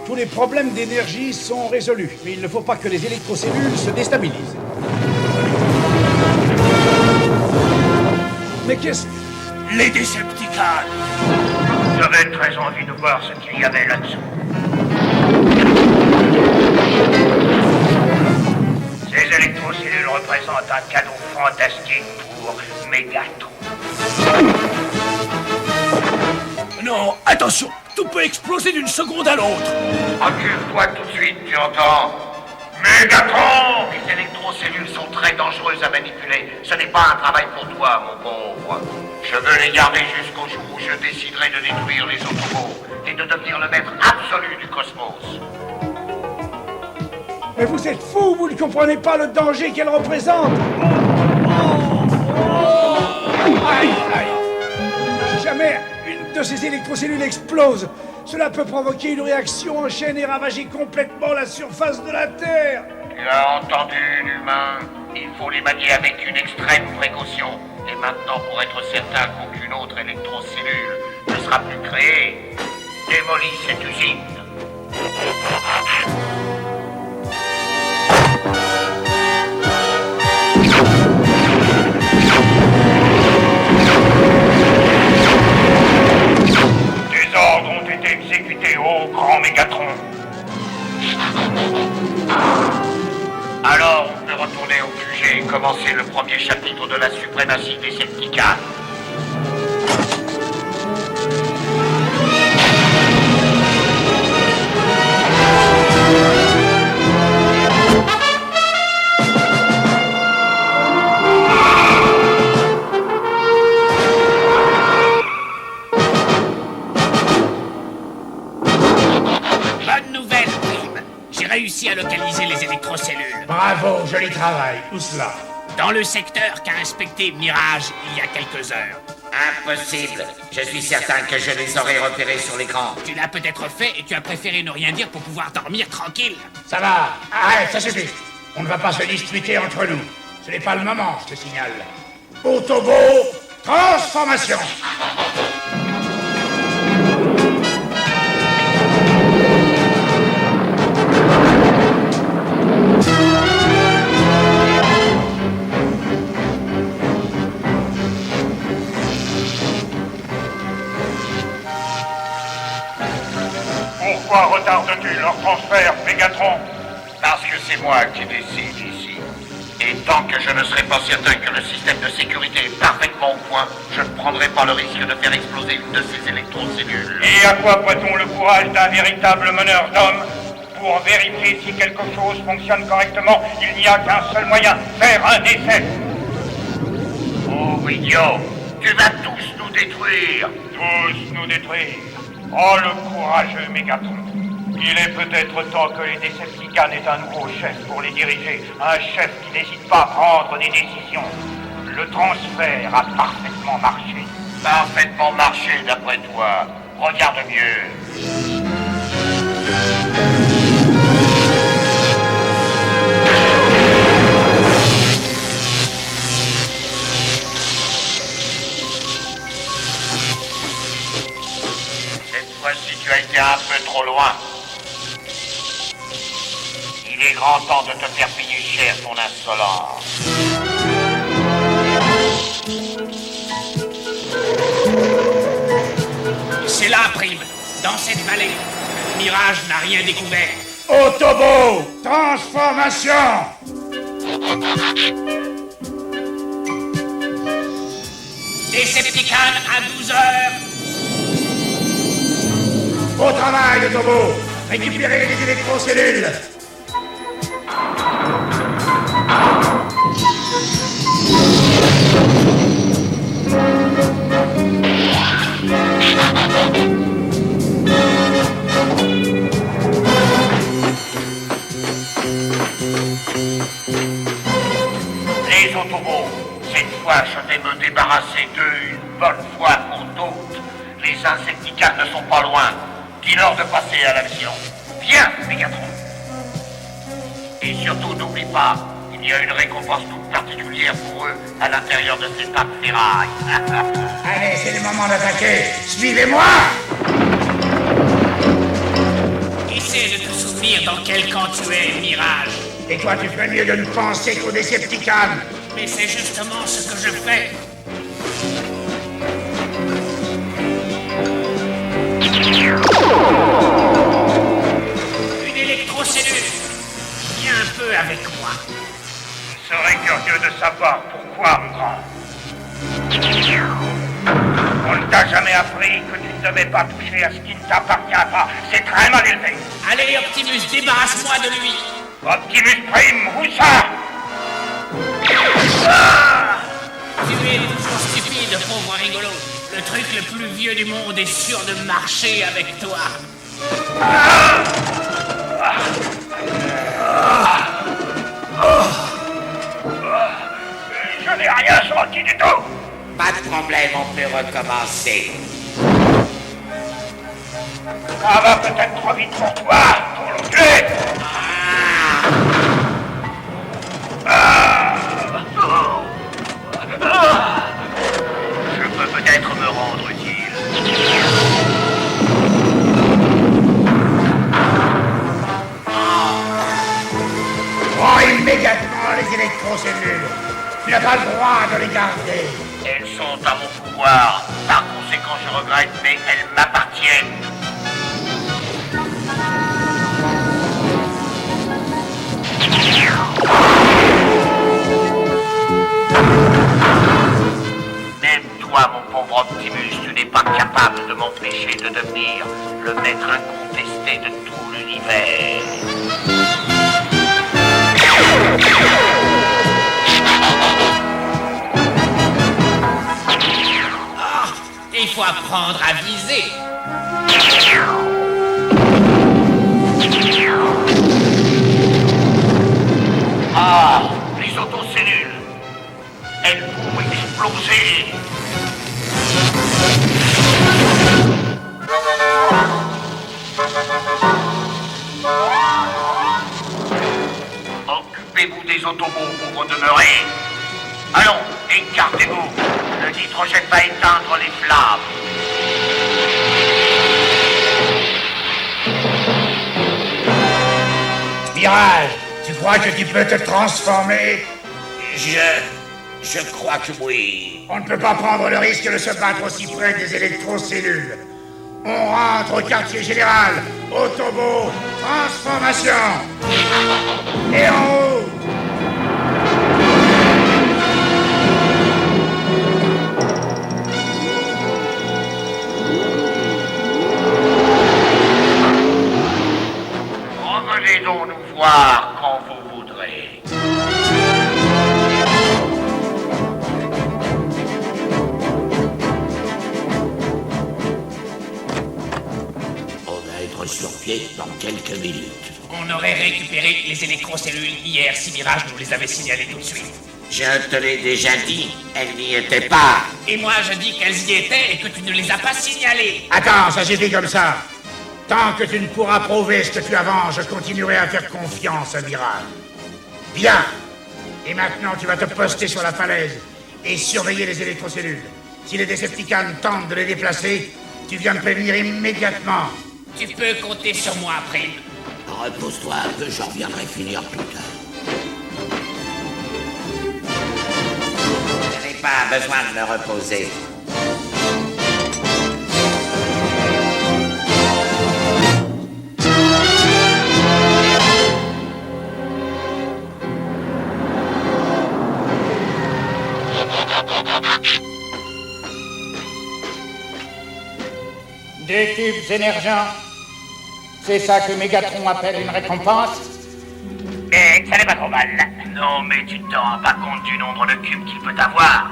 Tous les problèmes d'énergie sont résolus, mais il ne faut pas que les électrocellules se déstabilisent. Mais qu'est-ce... Les Decepticons! J'avais très envie de voir ce qu'il y avait là-dessous. Ces électrocellules représentent un cadeau fantastique pour Megatron. Non, attention! Tout peut exploser d'une seconde à l'autre! Recule-toi tout de suite, tu entends? Megatron! Les électrocellules sont très dangereuses à manipuler. Ce n'est pas un travail pour toi, mon pauvre. Je veux les garder jusqu'au jour où je déciderai de détruire les Autobots et de devenir le maître absolu du cosmos. Mais vous êtes fous, vous ne comprenez pas le danger qu'elle représente. Aïe, aïe. Si jamais une de ces électrocellules explose, cela peut provoquer une réaction en chaîne et ravager complètement la surface de la Terre. Tu as entendu, l'humain? Il faut les manier avec une extrême précaution. Et maintenant, pour être certain qu'aucune autre électrocellule ne sera plus créée, démolis cette usine. Des ordres ont été exécutés, ô grand Mégatron. Alors, on peut retourner au QG et commencer le premier chapitre de la suprématie des Decepticons. Bonne nouvelle, Prime! J'ai réussi à localiser les électrocellules. Bravo, joli travail. Où cela? Dans le secteur qu'a inspecté Mirage il y a quelques heures. Impossible. Je suis certain que je les aurais repérés sur l'écran. Tu l'as peut-être fait et tu as préféré ne rien dire pour pouvoir dormir tranquille. Ça va. Arrête, ça suffit. On ne va pas se disputer entre nous. Ce n'est pas le moment, je te signale. Autobo, transformation. Pourquoi retardes-tu leur transfert, Mégatron? Parce que c'est moi qui décide ici. Et tant que je ne serai pas certain que le système de sécurité est parfaitement au point, je ne prendrai pas le risque de faire exploser une de ces électrocellules. Et à quoi croit-on le courage d'un véritable meneur d'hommes? Pour vérifier si quelque chose fonctionne correctement, il n'y a qu'un seul moyen, faire un essai. Oh, idiot, tu vas tous nous détruire. Tous nous détruire. Oh, le courageux Mégatron. Il est peut-être temps que les Decepticons aient un nouveau chef pour les diriger. Un chef qui n'hésite pas à prendre des décisions. Le transfert a parfaitement marché. Parfaitement marché, d'après toi. Regarde mieux. Cette fois-ci, tu as été un peu trop loin. Il est grand temps de te faire payer cher ton insolence. C'est là, Prime, dans cette vallée. Mirage n'a rien découvert. Autobo, transformation. Decepticons à 12 heures. Au travail, Autobo. Récupérez les électrocellules. Les Autobots, cette fois je vais me débarrasser d'eux une bonne fois pour toutes. Les Insecticons ne sont pas loin. Dis-leur de passer à l'action. Viens, Mégatron. Et surtout, n'oublie pas, il y a une récompense toute particulière pour eux à l'intérieur de ces tas de ferraille. Allez, c'est le moment d'attaquer. Suivez-moi. Et c'est essaie de te souvenir dans quel camp tu es, Mirage. Et toi, tu ferais mieux de ne penser qu'aux Decepticons. Mais c'est justement ce que je fais. Une électrocellule. Viens un peu avec moi. Je serais curieux de savoir pourquoi, mon grand. On ne t'a jamais appris que tu ne devais pas toucher à ce qui ne t'appartient pas. C'est très mal élevé. Allez, Optimus, débarrasse-moi de lui. Optimus Prime, où ça? Tu es toujours stupide, pauvre rigolo. Le truc le plus vieux du monde est sûr de marcher avec toi. Je n'ai rien senti du tout. Pas de problème, on peut recommencer. Ça va peut-être trop vite pour toi, pour l'enculé. Je peux peut-être me rendre utile. Prends immédiatement les électrocellules. Tu n'as pas le droit de les garder. Elles sont à mon pouvoir. Par conséquent, je regrette, mais elles m'appartiennent. Même toi, mon pauvre Optimus, tu n'es pas capable de m'empêcher de devenir le maître incontesté de tout l'univers. Il faut apprendre à viser. Ah, les autocellules. Elles vont exploser. Occupez-vous des autobots pour vous demeurer. Allons, écartez-vous. Le nitrogène va éteindre les flammes. Mirage, tu crois que tu peux te transformer? Je crois que oui. On ne peut pas prendre le risque de se battre aussi près des électrocellules. On rentre au quartier général. Autobot, transformation. Et en haut. Revenez donc nous voir quand vous voudrez. On va être sur pied dans quelques minutes. On aurait récupéré les électrocellules hier si Mirage nous les avait signalées tout de suite. Je te l'ai déjà dit, elles n'y étaient pas. Et moi je dis qu'elles y étaient et que tu ne les as pas signalées. Attends, ça suffit comme ça. Tant que tu ne pourras prouver ce que tu avances, je continuerai à faire confiance à Mirage. Bien. Et maintenant, tu vas te poster sur la falaise et surveiller les électrocellules. Si les Decepticons tentent de les déplacer, tu viens me prévenir immédiatement. Tu peux compter sur moi, Prime. Repose-toi un peu, je reviendrai finir plus tard. Je n'ai pas besoin de me reposer. Des cubes émergents. C'est ça que Mégatron appelle une récompense? Mais ça n'est pas trop mal. Non, mais tu te rends pas compte du nombre de cubes qu'il peut avoir.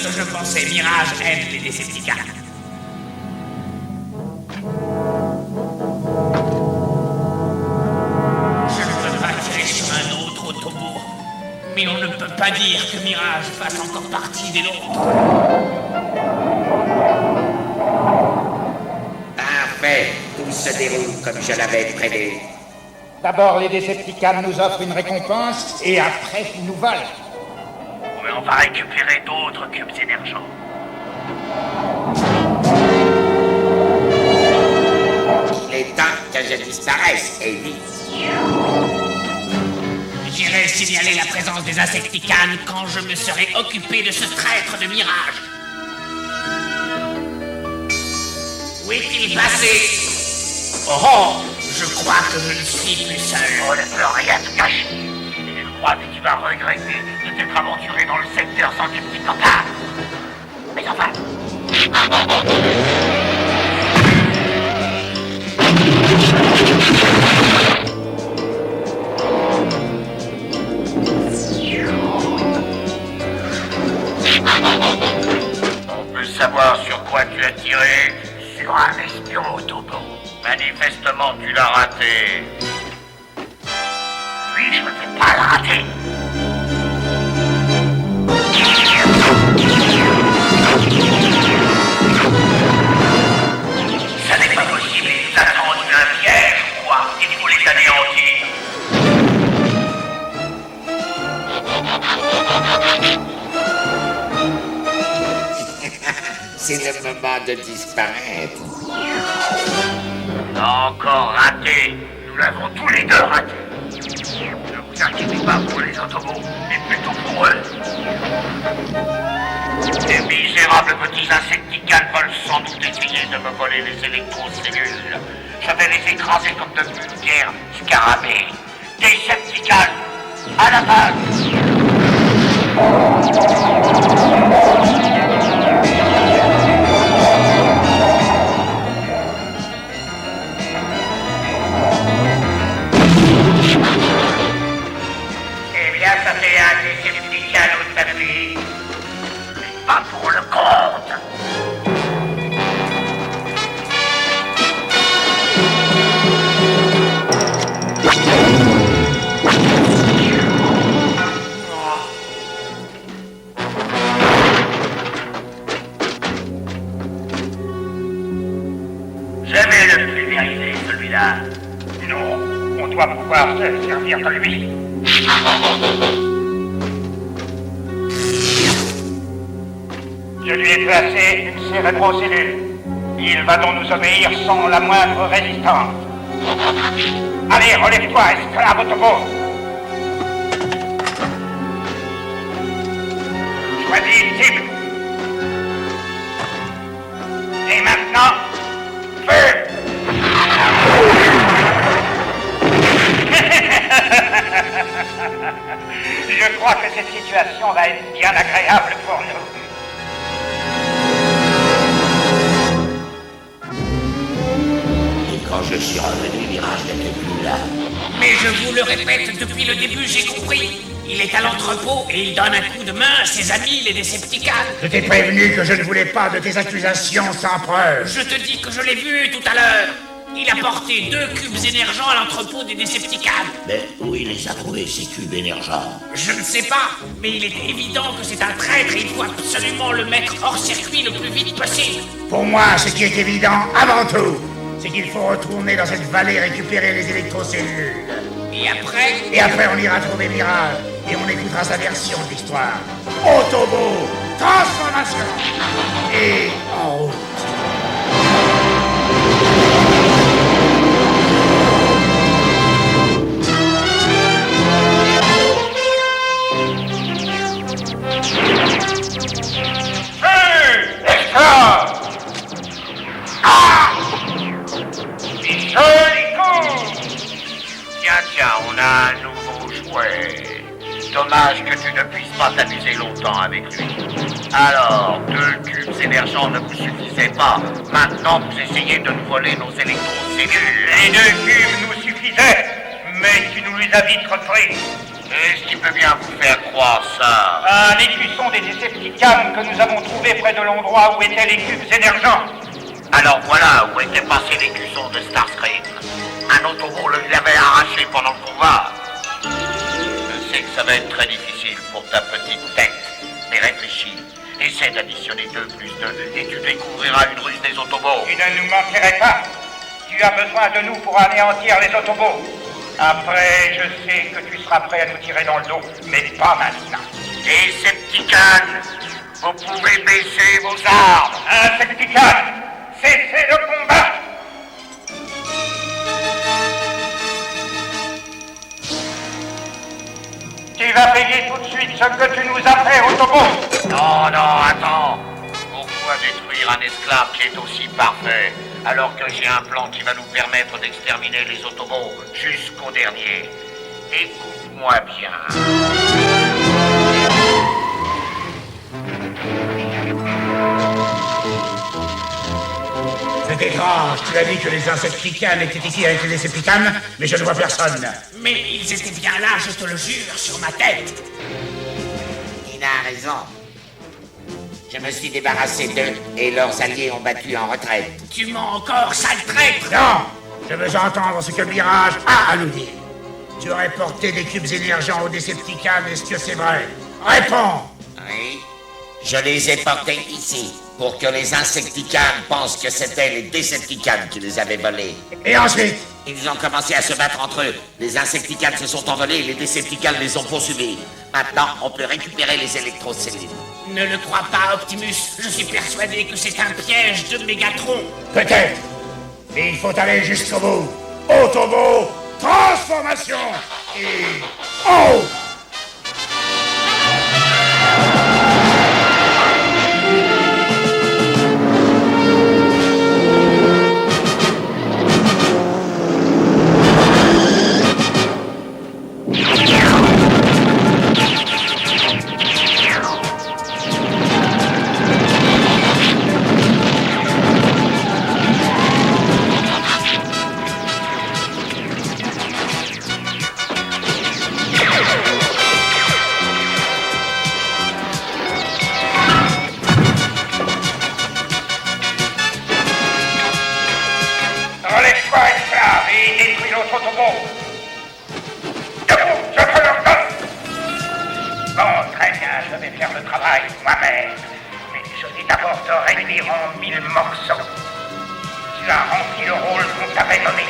que je pensais. Mirage aide les Décepticons. Je ne peux pas tirer sur un autre Autobot. Mais on ne peut pas dire que Mirage fasse encore partie des nôtres. Parfait. Tout se déroule comme je l'avais prévu. D'abord, les Décepticons nous offrent une récompense et après, ils nous volent. Mais on va récupérer d'autres cubes émergents. Il est temps que je disparaisse, et vite. J'irai signaler la présence des Insecticons quand je me serai occupé de ce traître de Mirage. Où est-il passé? Oh, je crois que je ne suis plus seul. On ne peut rien te cacher. Et je crois que tu vas regretter de t'être aventuré dans le secteur sans tes petits copains. Mais enfin... On peut savoir sur quoi tu as tiré? Sur un espion Autobot. Manifestement, tu l'as raté. Lui, je ne vais pas le rater. Ça n'est pas possible, il nous a tendu un piège, ou quoi? Il faut les anéantir. C'est le moment de disparaître. Encore raté. Nous l'avons tous les deux raté. Ne vous inquiétez pas pour les Autobots, mais plutôt pour eux. Ces misérables petits Insecticons veulent sans doute essayer de me voler les électrocellules. Je vais les écraser comme de vulgaires scarabées. Décepticons, à la base. Eh bien, ça fait un Décepticon au tapis. Mais pas pour le compte. Jamais le pulvériser, celui-là. Non, on doit pouvoir se servir de lui. Je lui ai placé une cérébrocellule. Il va donc nous obéir sans la moindre résistance. Allez, relève-toi, esclave Autobot. Choisis une cible. Et maintenant, feu! Je crois que cette situation va être bien agréable pour nous. Et quand je suis revenu, Mirage n'était plus là. Mais je vous le répète, depuis le début, j'ai compris. Il est à l'entrepôt et il donne un coup de main à ses amis, les Décepticons. Je t'ai prévenu que je ne voulais pas de tes accusations sans preuve. Je te dis que je l'ai vu tout à l'heure. Il a porté 2 cubes émergents à l'entrepôt des Décepticons. Mais où il les a trouvés, ces cubes émergents? Je ne sais pas, mais il est évident que c'est un traître et il faut absolument le mettre hors circuit le plus vite possible. Pour moi, ce qui est évident, avant tout, c'est qu'il faut retourner dans cette vallée récupérer les électrocellules. Et après? Et après, on ira trouver Mirage et on écoutera sa version de l'histoire. Autobot, transformation et en route. Tiens, on a un nouveau jouet. Dommage que tu ne puisses pas t'amuser longtemps avec lui. Alors, 2 cubes émergents ne vous suffisaient pas. Maintenant, vous essayez de nous voler nos électrocellules. Les 2 cubes nous suffisaient, mais tu nous les as vite repris. Qu'est-ce qui peut bien vous faire croire ça? L'écusson des Decepticons que nous avons trouvé près de l'endroit où étaient les cubes émergents. Alors voilà où était passé l'écusson de Starscream. Un Autobot le lui avait arraché pendant le combat. Je sais que ça va être très difficile pour ta petite tête, mais réfléchis. Essaie d'additionner 2 plus 2 et tu découvriras une ruse des Autobots. Tu ne nous mentirais pas. Tu as besoin de nous pour anéantir les Autobots. Après, je sais que tu seras prêt à nous tirer dans le dos, mais pas maintenant. Decepticons, vous pouvez baisser vos armes. Insecticons, cessez le combat. Tu vas payer tout de suite ce que tu nous as fait, Autobot. Non, attends. Pourquoi détruire un esclave qui est aussi parfait, alors que j'ai un plan qui va nous permettre d'exterminer les Autobots jusqu'au dernier? Écoute-moi bien. C'est étrange, tu as dit que les Insecticons étaient ici avec les Decepticons, mais je ne vois personne. Mais ils étaient bien là, je te le jure, sur ma tête. Il a raison. Je me suis débarrassé d'eux et leurs alliés ont battu en retraite. Tu mens encore, sale traître. Non, je veux entendre ce que Mirage a à nous dire. Tu aurais porté des cubes émergents aux Decepticons, est-ce que c'est vrai? Réponds! Oui, je les ai portés ici pour que les Insecticons pensent que c'était les Decepticons qui les avaient volés. Et ensuite? Ils ont commencé à se battre entre eux. Les Insecticons se sont envolés et les Decepticons les ont poursuivis. Maintenant, on peut récupérer les électrocellules. Ne le crois pas, Optimus. Je suis persuadé que c'est un piège de Mégatron. Peut-être, mais il faut aller jusqu'au bout. Autobot, transformation et... Oh! Relève-toi, esclave, et détruis l'autre Autobot. Debout, je te l'ordonne. Bon, très bien, je vais faire le travail moi-même. Mais je vais d'abord te réduire en 1000 morceaux. Tu as rempli le rôle qu'on t'avait donné.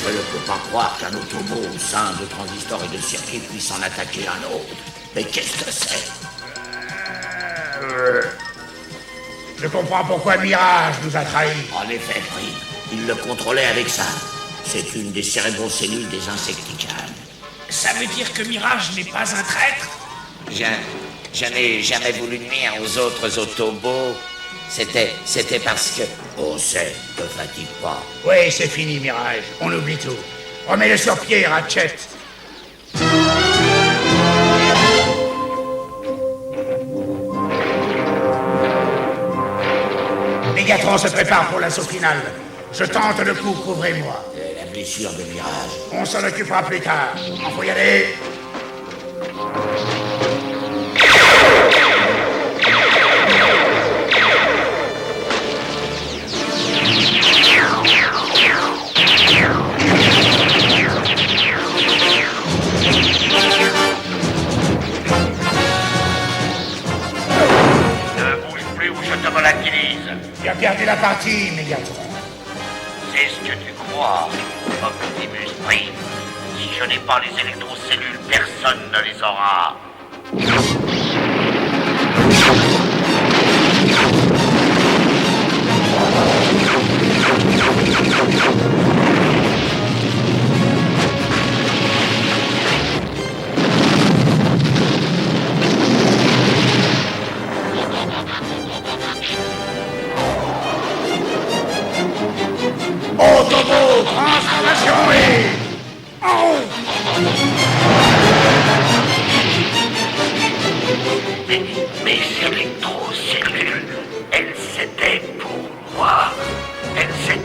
Je ne peux pas croire qu'un Autobot ceint de transistors et de circuits puisse en attaquer un autre. Mais qu'est-ce que c'est? Je comprends pourquoi Mirage nous a trahis. En effet, oui. Il le contrôlait avec ça. C'est une des cérébrocellules des Insecticons. Ça veut dire que Mirage n'est pas un traître? Je n'ai jamais voulu nuire aux autres Autobots. C'était parce que... Oh, c'est, ne te fatigue pas. Oui, c'est fini, Mirage. On oublie tout. Remets-le sur pied, Ratchet. Mégatron se prépare pour l'assaut final. Je tente le coup, couvrez-moi. La blessure de Mirage. On s'en occupera plus tard. Il faut y aller. Ne bouge plus ou je te volatilise. Tu as perdu la partie, Mégatron. C'est ce que tu crois, Optimus Prime. Si je n'ai pas les électrocellules, personne ne les aura. Autobot, transformation et... Oh! Mes électrocellules, elles étaient pour moi. Elles étaient...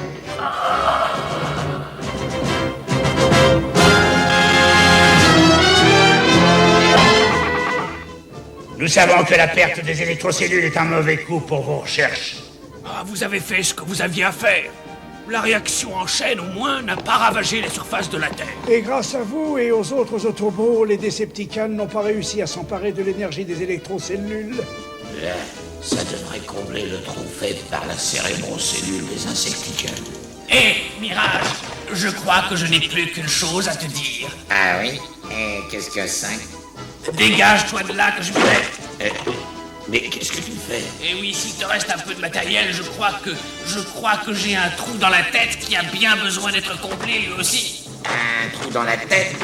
Nous savons que la perte des électrocellules est un mauvais coup pour vos recherches. Ah, vous avez fait ce que vous aviez à faire. La réaction en chaîne, au moins, n'a pas ravagé les surfaces de la Terre. Et grâce à vous et aux autres Autobots, les Decepticons n'ont pas réussi à s'emparer de l'énergie des électrocellules. Là, ça devrait combler le trou fait par la cérébrocellule des Insecticons. Hé, Mirage, je crois que je n'ai plus qu'une chose à te dire. Ah oui? Et qu'est-ce que c'est? Dégage-toi de là que je m'y mets. Mais qu'est-ce que tu fais? Et oui, s'il te reste un peu de matériel, je crois que j'ai un trou dans la tête qui a bien besoin d'être comblé lui aussi. Un trou dans la tête?